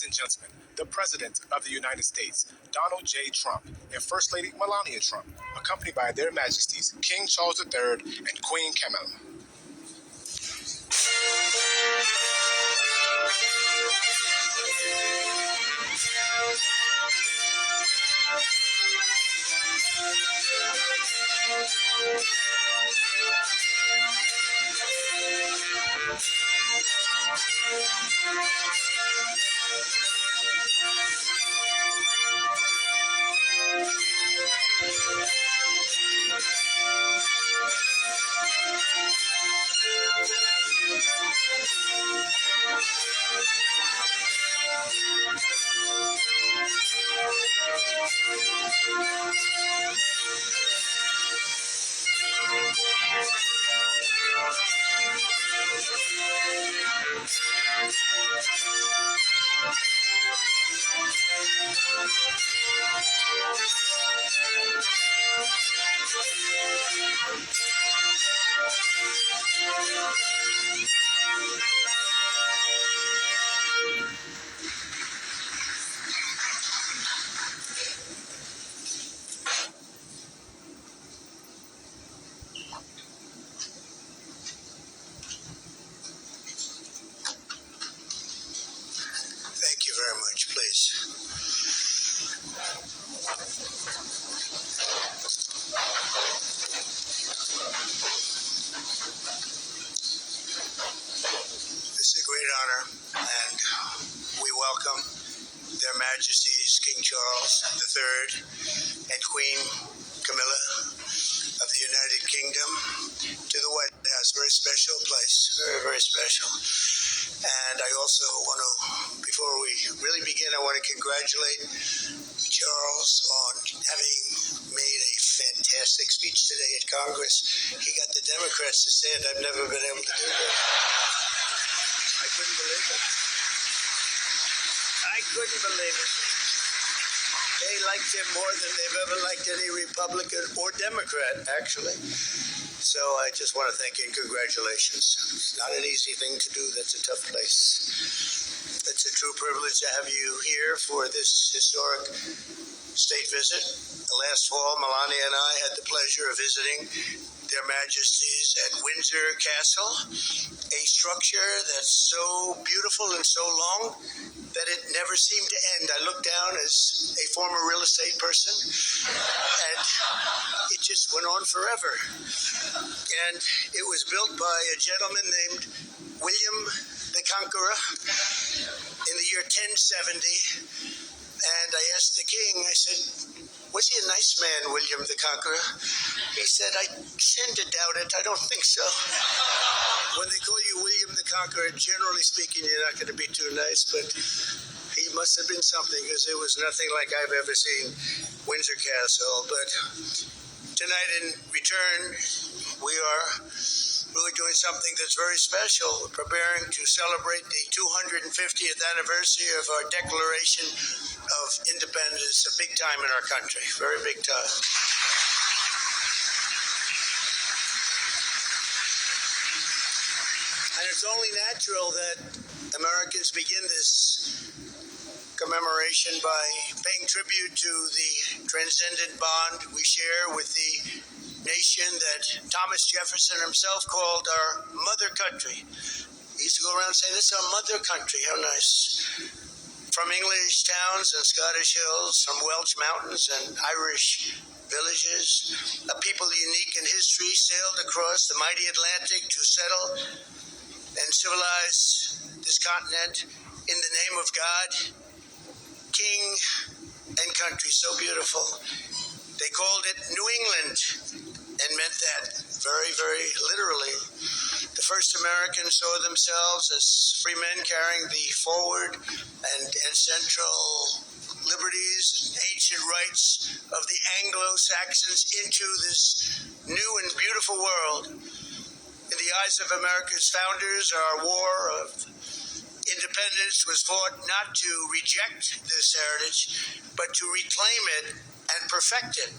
and gentlemen, the President of the United States, Donald J. Trump, and First Lady Melania Trump, accompanied by their Majesties, King Charles III and Queen Camilla. Thank you very much, please. This is a great honor, and we welcome Their Majesties King Charles III and Queen Camilla of the United Kingdom to the White House. Very special place, very, very special. And I also want to, before we really begin, I want to congratulate Charles on having made a fantastic speech today at Congress. He got the Democrats to stand. I've never been able to do that. I couldn't believe it. I couldn't believe it. They liked him more than they've ever liked any Republican or Democrat, actually. So I just want to thank you and congratulations. It's not an easy thing to do. That's a tough place. It's a true privilege to have you here for this historic state visit. Last fall, Melania and I had the pleasure of visiting Their Majesties at Windsor Castle, a structure that's so beautiful and so long that it never seemed to end. I looked down as a former real estate person, and it just went on forever. And it was built by a gentleman named William the Conqueror in the year 1070. And I asked the king, I said, was he a nice man, William the Conqueror? He said, I tend to doubt it. I don't think so. When they call you William the Conqueror, generally speaking, you're not going to be too nice, but he must have been something, because it was nothing like I've ever seen Windsor Castle. But tonight in return, we are really doing something that's very special. We're preparing to celebrate the 250th anniversary of our Declaration of Independence, a big time in our country, very big time. And it's only natural that Americans begin this commemoration by paying tribute to the transcendent bond we share with the nation that Thomas Jefferson himself called our mother country. He used to go around saying, this is our mother country, how nice. From English towns and Scottish hills, from Welsh mountains and Irish villages, a people unique in history sailed across the mighty Atlantic to settle and civilize this continent in the name of God, King and country. So beautiful. They called it New England and meant that very, very literally. The first Americans saw themselves as free men carrying the forward and central liberties and ancient rights of the Anglo-Saxons into this new and beautiful world. In the eyes of America's founders, our war of independence was fought not to reject this heritage, but to reclaim it and perfect it.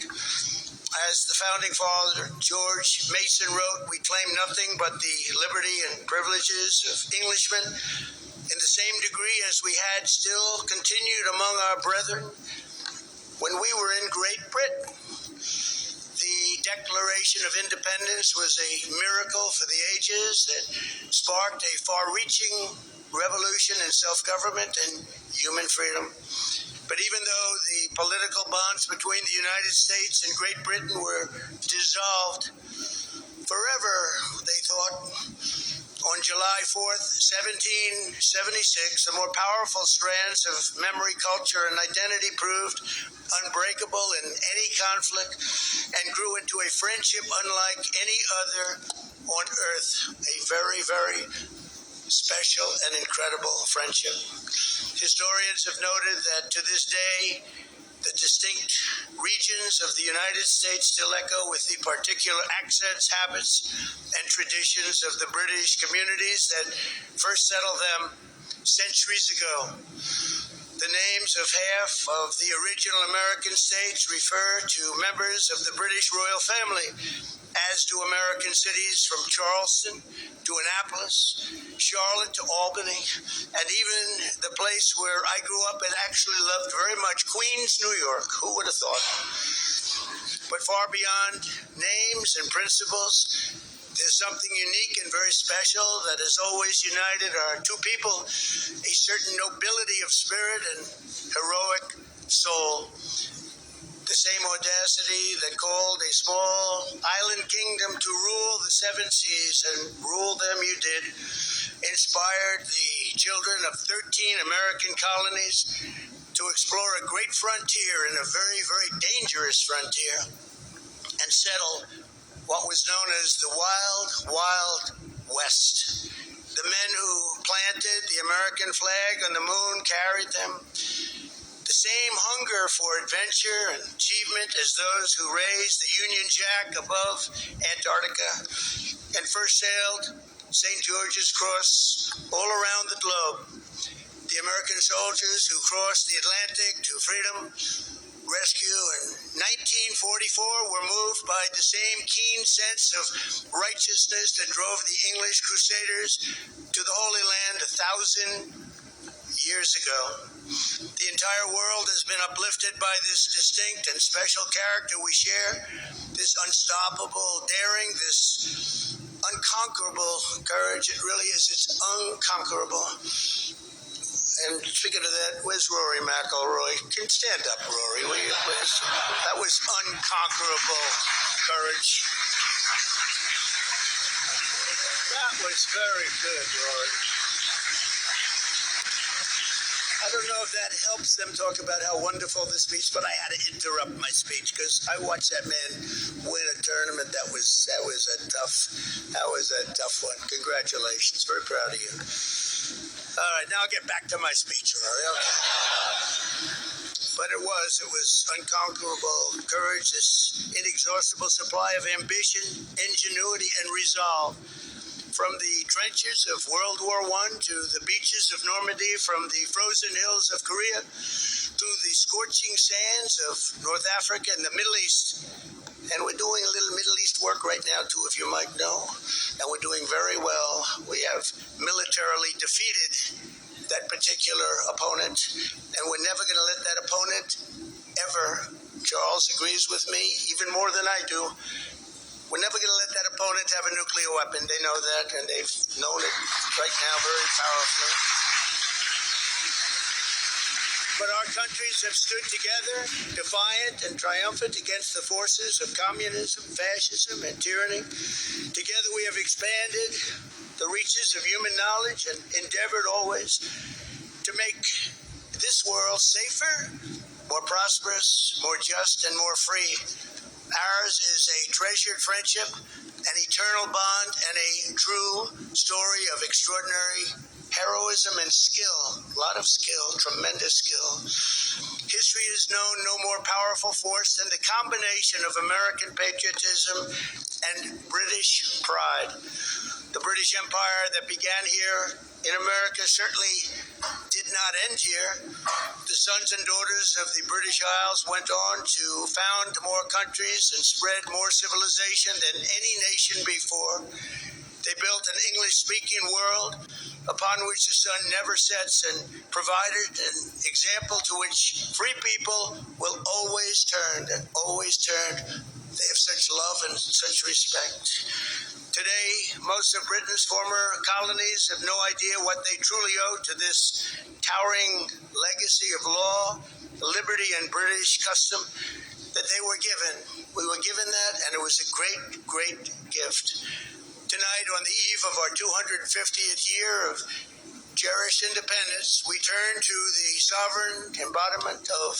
As the founding father, George Mason, wrote, we claim nothing but the liberty and privileges of Englishmen, in the same degree as we had still continued among our brethren when we were in Great Britain. The Declaration of Independence was a miracle for the ages that sparked a far-reaching revolution in self-government and human freedom. But even though the political bonds between the United States and Great Britain were dissolved forever, they thought, on July 4th, 1776, the more powerful strands of memory, culture, and identity proved unbreakable in any conflict and grew into a friendship unlike any other on earth. A very, very special and incredible friendship. Historians have noted that to this day, the distinct regions of the United States still echo with the particular accents, habits, and traditions of the British communities that first settled them centuries ago. The names of half of the original American states refer to members of the British royal family, as do American cities from Charleston to Annapolis, Charlotte to Albany, and even the place where I grew up and actually loved very much, Queens, New York. Who would have thought? But far beyond names and principles, there's something unique and very special that has always united our two people, a certain nobility of spirit and heroic soul. The same audacity that called a small island kingdom to rule the seven seas, and rule them you did, inspired the children of 13 American colonies to explore a great frontier and a very, very dangerous frontier and settle what was known as the Wild, Wild West. The men who planted the American flag on the moon carried them the same hunger for adventure and achievement as those who raised the Union Jack above Antarctica and first sailed St. George's Cross all around the globe. The American soldiers who crossed the Atlantic to freedom, rescue in 1944 were moved by the same keen sense of righteousness that drove the English Crusaders to the Holy Land 1,000 years ago. The entire world has been uplifted by this distinct and special character we share, this unstoppable daring, this unconquerable courage. It really is. It's unconquerable. And speaking of that, where's Rory McIlroy? Can stand up, Rory, will you please? That was unconquerable courage. That was very good, Rory. I don't know if that helps them talk about how wonderful the speech, but I had to interrupt my speech because I watched that man win a tournament. That was a tough one. Congratulations. Very proud of you. All right, now I'll get back to my speech, Rory. Okay. But it was unconquerable courage, this inexhaustible supply of ambition, ingenuity, and resolve. From the trenches of World War I to the beaches of Normandy, from the frozen hills of Korea to the scorching sands of North Africa and the Middle East. And we're doing a little Middle East work right now, too, if you might know. And we're doing very well. We have militarily defeated that particular opponent, and we're never going to let that opponent ever, Charles agrees with me, even more than I do, we're never going to let that opponent have a nuclear weapon. They know that, and they've known it right now very powerfully. But our countries have stood together, defiant and triumphant against the forces of communism, fascism, and tyranny. Together we have expanded the reaches of human knowledge and endeavored always to make this world safer, more prosperous, more just, and more free. Ours is a treasured friendship, an eternal bond, and a true story of extraordinary heroism and skill. A lot of skill, tremendous skill. History has known no more powerful force than the combination of American patriotism and British pride. The British Empire that began here in America certainly did not end here. The sons and daughters of the British Isles went on to found more countries and spread more civilization than any nation before. They built an English-speaking world upon which the sun never sets and provided an example to which free people will always turn and always turn. They have such love and such respect. Today, most of Britain's former colonies have no idea what they truly owe to this towering legacy of law, liberty, and British custom that they were given. We were given that, and it was a great, great gift. Tonight, on the eve of our 250th year of cherished independence, we turn to the sovereign embodiment of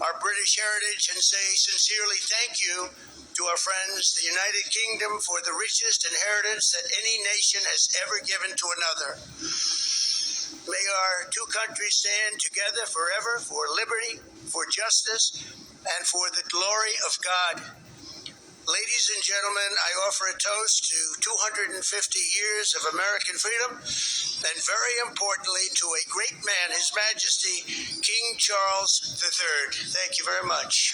our British heritage and say sincerely thank you to our friends, the United Kingdom, for the richest inheritance that any nation has ever given to another. May our two countries stand together forever for liberty, for justice, and for the glory of God. Ladies and gentlemen, I offer a toast to 250 years of American freedom, and very importantly, to a great man, His Majesty, King Charles III. Thank you very much.